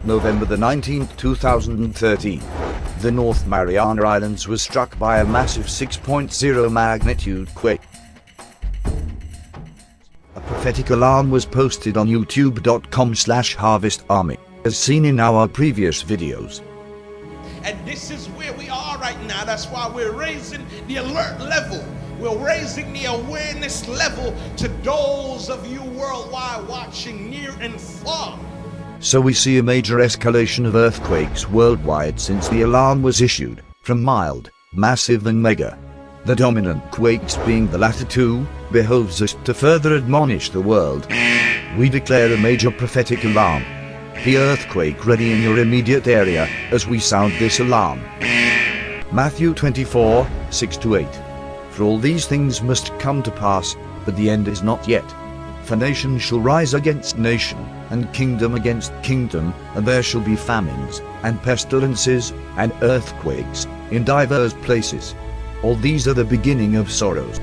November the 19th, 2013. The North Mariana Islands was struck by a massive 6.0 magnitude quake. A prophetic alarm was posted on youtube.com/harvestarmy, as seen in our previous videos. And this is where we are right now. That's why we're raising the alert level. We're raising the awareness level to those of you worldwide watching near and far. So we see a major escalation of earthquakes worldwide since the alarm was issued, from mild, massive and mega. The dominant quakes being the latter two, behoves us to further admonish the world. We declare a major prophetic alarm. Be earthquake ready in your immediate area as we sound this alarm. Matthew 24, 6-8. For all these things must come to pass, but the end is not yet. For nation shall rise against nation, and kingdom against kingdom, and there shall be famines, and pestilences, and earthquakes, in divers places. All these are the beginning of sorrows.